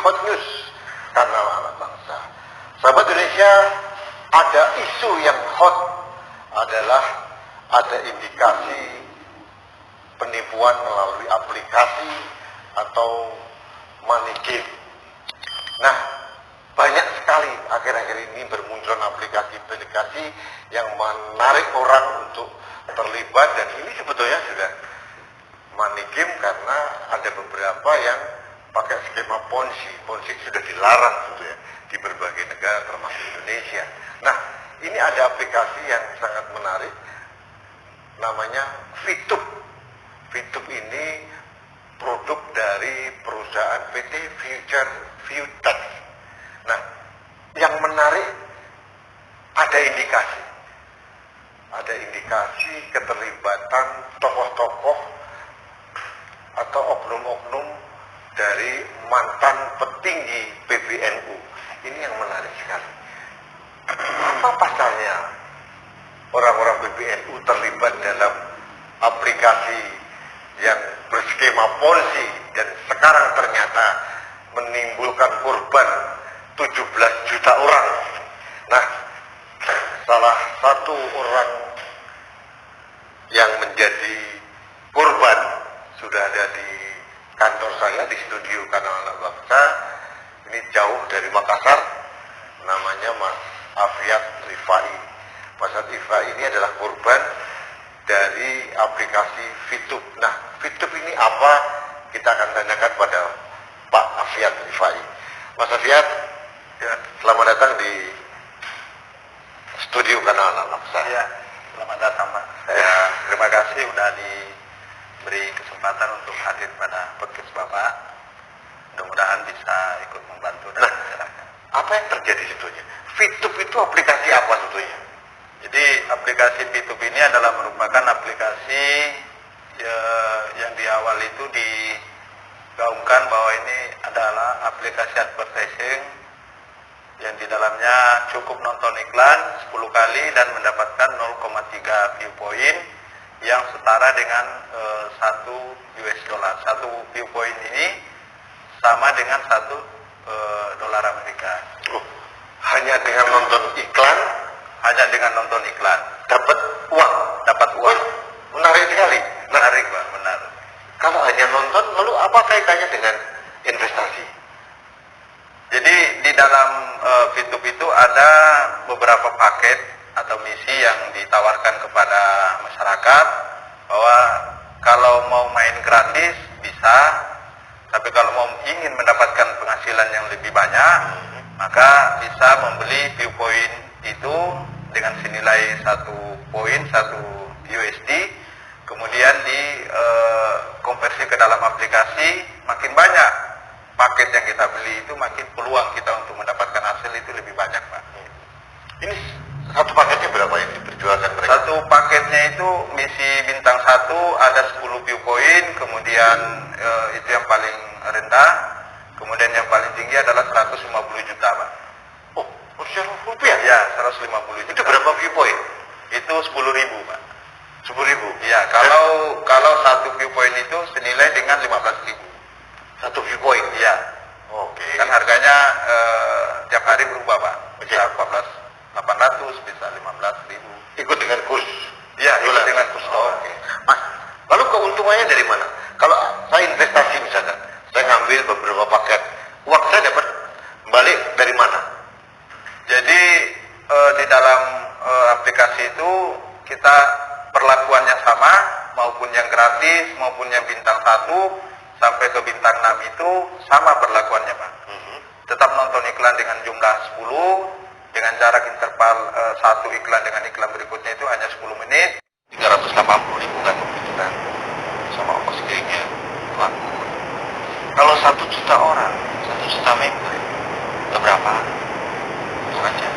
hot news kanal anak bangsa. Sahabat Indonesia, ada isu yang hot adalah ada indikasi penipuan melalui aplikasi atau money game. Nah, banyak sekali akhir-akhir ini bermunculan aplikasi-aplikasi yang menarik orang untuk terlibat, dan ini sebetulnya sudah money game karena ada beberapa yang pakai skema Ponzi. Ponzi sudah dilarang sebetulnya di berbagai negara termasuk Indonesia. Nah, ini ada aplikasi yang sangat menarik namanya Fitup. Fitup ini produk dari perusahaan PT Future Viewtech. Nah, yang menarik ada indikasi keterlibatan tokoh-tokoh atau oknum-oknum dari mantan petinggi PBNU. Ini yang menarik sekali. Apa pasalnya orang-orang PBNU terlibat dalam aplikasi yang berskema Ponzi dan sekarang ternyata menimbulkan korban 17 juta orang. Nah, salah satu orang yang menjadi korban sudah ada di kantor saya di studio Kanal Anak Bangsa. Ini jauh dari Makassar, namanya Mas Afiat Rifai. Mas Afiat Rifai ini adalah korban dari aplikasi Fitup. Nah, Fitup ini apa? Kita akan tanyakan pada Pak Afiat Rifai. Mas Afiat, ya, selamat datang di studio Kanal Anak Bangsa. Ya, selamat datang Pak. Saya terima kasih sudah diberi kesempatan untuk hadir pada podcast Bapak. Mudah-mudahan bisa ikut membantu dan masyarakat. Apa yang terjadi sebetulnya? Fitup itu aplikasi apa sebetulnya? Jadi aplikasi Fitup ini adalah merupakan aplikasi yang di awal itu digaungkan bahwa ini adalah aplikasi advertising yang di dalamnya cukup nonton iklan 10 kali dan mendapatkan 0,3 view point yang setara dengan $1. Satu view point ini sama dengan $1 Amerika. Hanya dengan nonton iklan? Hanya dengan nonton iklan. Dapat uang? Dapat uang. Menarik sekali. Menarik Pak, benar. Kalau hanya nonton, lalu apa kaitannya dengan investasi? Jadi di dalam Fitup itu ada beberapa paket atau misi yang ditawarkan kepada masyarakat bahwa kalau mau main gratis bisa, tapi kalau mau ingin mendapatkan penghasilan yang lebih banyak, maka bisa membeli view point itu dengan senilai 1 poin, 1 USD, kemudian dikonversi ke dalam aplikasi. Makin banyak paket yang kita beli itu makin peluang kita untuk mendapatkan hasil itu lebih banyak Pak. Ini satu paketnya berapa yang diperjualkan mereka? Satu paketnya itu misi bintang 1 ada 10 view point, kemudian itu yang paling rendah, kemudian yang paling tinggi adalah 150 juta Pak. Oh, rupiah? Ya, 150 juta. Itu berapa view point? Itu 10.000 Pak. 10.000? Ya, kalau satu view point itu senilai dengan 15.000. Satu view point? Ya. Oke. Kan harganya tiap hari berubah Pak. Bisa Oke. 14.800, bisa 15.000. Ikut dengan kurs? Ya, ikut dengan kurs. Oke. Mas, lalu keuntungannya dari mana? Kalau saya investasi misalkan, saya ngambil beberapa paket, uang saya dapat balik dari mana? Jadi di dalam aplikasi itu kita perlakuannya sama, maupun yang gratis maupun yang bintang 1 sampai ke bintang 6 itu sama perlakuannya Pak. Tetap nonton iklan dengan jumlah 10 dengan jarak interval satu iklan dengan iklan berikutnya itu hanya 10 menit. 380.000 kan kan sama ongkos kirimnya laku. Kalau 1 juta orang, 1 juta member, itu berapa? Itu aja.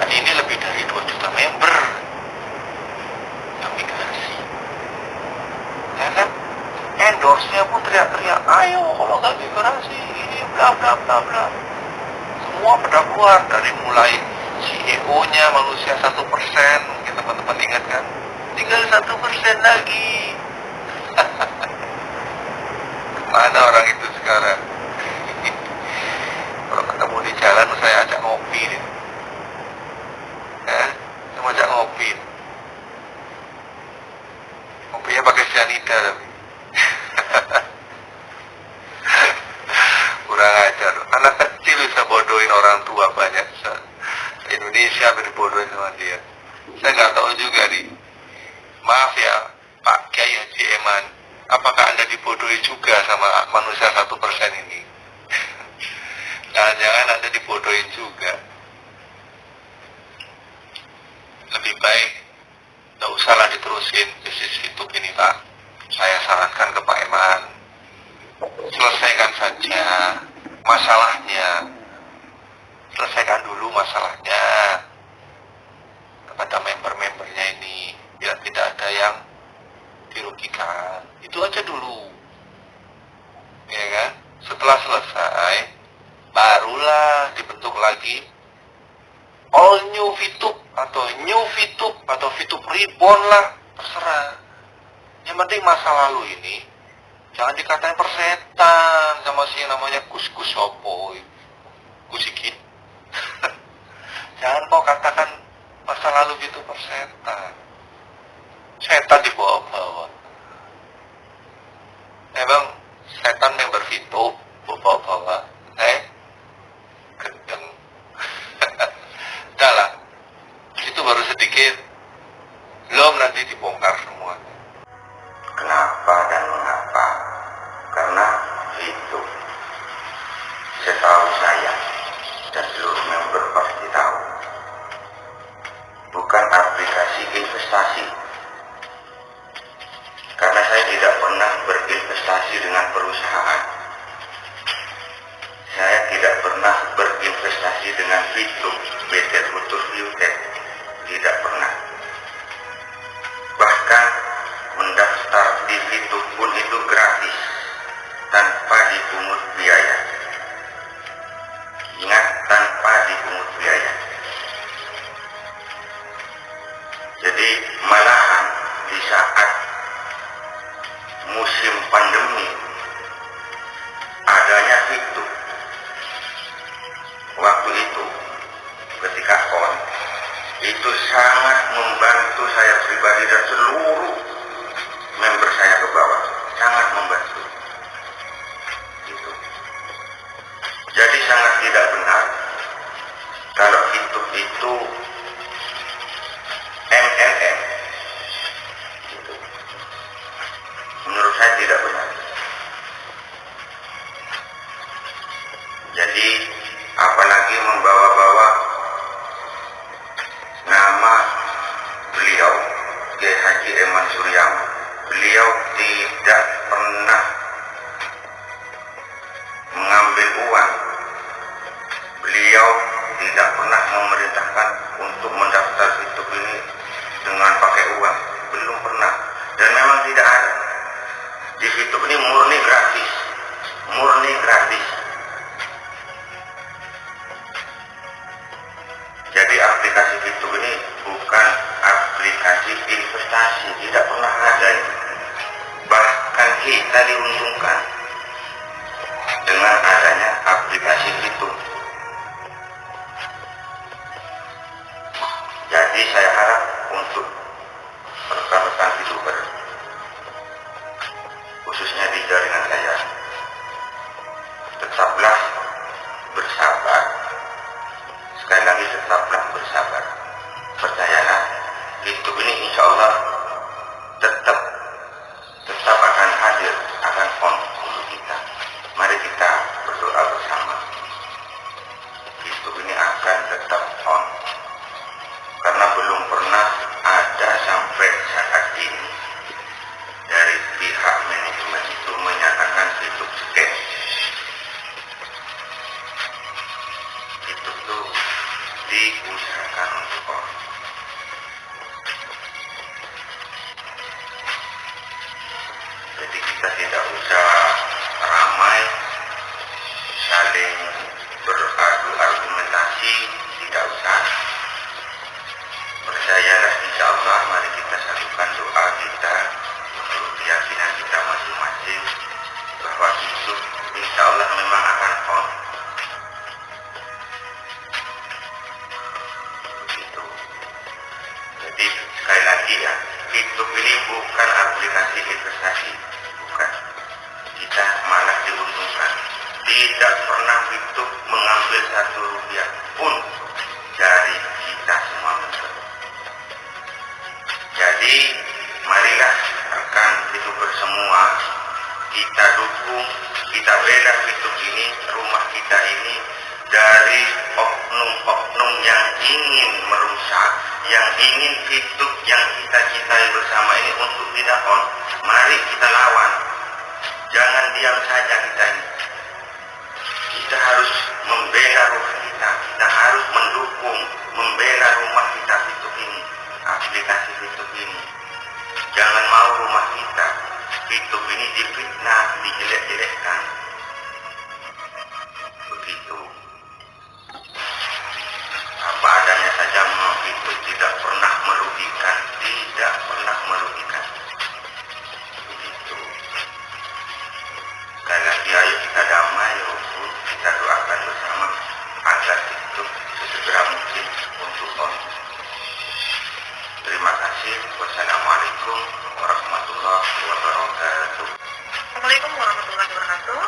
Dan ini lebih dari 2 juta member yang migrasi. Ya kan? Endorse-nya pun teriak-teriak, ayo kalau nggak migrasi ini bla bla bla bla. Semua pada keluar, dari mulai CEO-nya manusia 1%, mungkin teman-teman ingat kan? Tinggal 1% lagi. Mana orang itu sekarang? siapa dibodohin sama dia. Saya nggak tahu juga nih. Maaf ya Pak Kiai Haji Eman, apakah Anda dibodohi juga sama manusia 1% ini? Jangan-jangan Anda dibodohin juga. Lebih baik nggak usahlah diterusin bisnis YouTube ini Pak. Saya sarankan ke Pak Eman, selesaikan saja masalahnya. Selesaikan dulu masalahnya kepada member-membernya ini, biar tidak ada yang dirugikan. Itu aja dulu, ya kan? Setelah selesai, barulah dibentuk lagi all new VTube atau new VTube atau VTube Reborn lah, terserah. Yang penting masa lalu ini jangan dikatain persetan sama si yang namanya Gus Sopo, Gusikit. Jangan kau katakan masa lalu gitu persetan. Setan dibawa-bawa. Emang setan member VTube bawa-bawa. Gendeng. Udah lah. Itu baru sedikit. Belum nanti dibongkar semua. Kenapa dan mengapa? Karena itu setahu saya dan seluruh member pasti tahu, bukan aplikasi investasi. Karena saya tidak pernah berinvestasi dengan perusahaan. Saya tidak pernah berinvestasi dengan VTube, PT Futur Biotech. Tidak pernah. Bahkan mendaftar di VTube pun itu gratis, tanpa dipungut biaya. Ingat, tanpa dipungut biaya. Jadi malahan di saat musim pandemi adanya VTube, waktu itu ketika on, itu sangat membantu saya pribadi dan seluruh member saya ke bawah, sangat membantu. Gitu. Jadi sangat tidak benar kalau VTube itu MLM. Gitu. Menurut saya tidak benar. Jadi apalagi membawa-bawa nama beliau, Kiai Haji Eman Suryam. Beliau tidak pernah mengambil uang. Beliau tidak pernah memerintahkan untuk mendaftar VTube ini dengan pakai uang. Belum pernah. Dan memang tidak ada. Di VTube ini murni gratis. Murni gratis. Jadi aplikasi VTube ini bukan aplikasi investasi. Tidak pernah ada. Bahkan kita diuntungkan dengan adanya aplikasi VTube. Jadi saya harap untuk rekan-rekan VTuber, khususnya di jaringan saya, tetaplah bersabar. Sekali lagi, tetaplah bersabar. Percayalah, VTube ini insya Allah tetap akan hadir, akan on untuk kita. Mari kita berdoa bersama. VTube ini akan tetap on. Karena belum pernah ada sampai saat ini dari pihak manajemen itu menyatakan VTube scam. VTube itu diusahakan untuk on. Jadi kita tidak usah ramai saling beradu argumentasi, tidak usah. Percayalah, insya Allah mari kita satukan doa kita menurut keyakinan kita masing-masing bahwa itu insya Allah memang akan on. Begitu. Jadi sekali lagi ya, VTube ini bukan aplikasi investasi, bukan. Kita malah diuntungkan. Tidak pernah VTube mengambil 1 rupiah pun dari kita kita bela hidup ini, rumah kita ini dari oknum-oknum yang ingin merusak, yang ingin hidup yang kita cintai bersama ini untuk tidak on. Mari kita lawan, jangan diam saja kita ini. Kita harus membela rumah kita, kita harus mendukung, membela rumah kita hidup ini, aplikasi hidup ini. Jangan mau rumah kita hidup ini difitnah, dijelek-jelekkan. Begitu. Apa adanya saja mau itu tidak pernah merugikan, tidak pernah merugikan. Begitu. Sekali lagi ayo kita damai, rukun, kita doakan bersama agar hidup sesegera mungkin untuk Allah. Terima kasih. Wassalamualaikum warahmatullahi wabarakatuh. Assalamualaikum warahmatullahi wabarakatuh.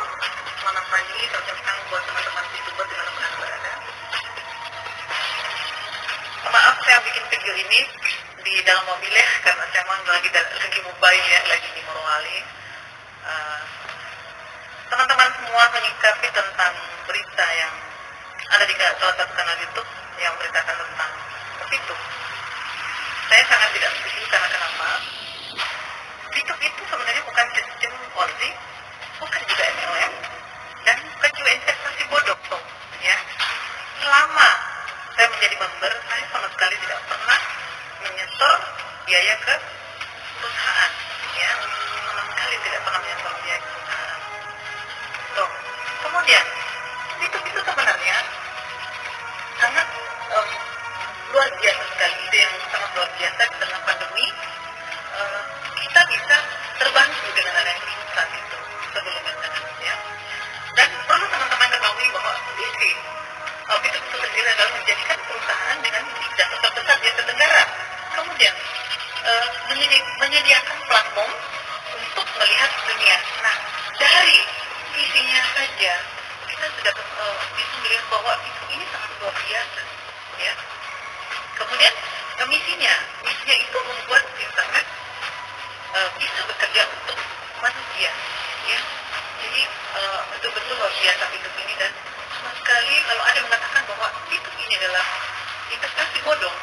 Selamat pagi, saya ucapkan buat teman-teman YouTuber di mana pun berada. Maaf saya bikin video ini di dalam mobil ya, karena saya memang lagi mobile ya, lagi di Morowali. Teman-teman semua menyikapi tentang berita yang ada di salah satu kanal YouTube yang beritakan tentang itu. Saya sangat tidak setuju karena kenapa? YouTube itu sebenarnya bukan sistem Ponzi, bukan juga MLM, dan bukan juga investasi bodong, ya. Selama saya menjadi member, saya sama sekali tidak pernah menyetor biaya ke perusahaan, ya. Sama sekali tidak pernah menyetor biaya ke perusahaan. Tuh. Kemudian, YouTube itu sebenarnya sangat luar biasa sekali, ide yang sangat luar biasa di tengah pandemi. Kita bisa terbantu dengan adanya perusahaan itu sebelumnya, ya. Dan perlu teman-teman ketahui bahwa itu sendiri adalah menjadikan perusahaan dengan jasa terbesar di Asia Tenggara. Kemudian menyediakan platform untuk melihat dunia. Nah, dari visinya saja kita sudah bisa melihat bahwa ini sangat luar biasa, ya. Kemudian misinya itu membuat internet bisa bekerja untuk manusia, ya. Jadi betul-betul luar biasa hidup ini, dan sama sekali kalau ada yang mengatakan bahwa hidup ini adalah investasi bodong,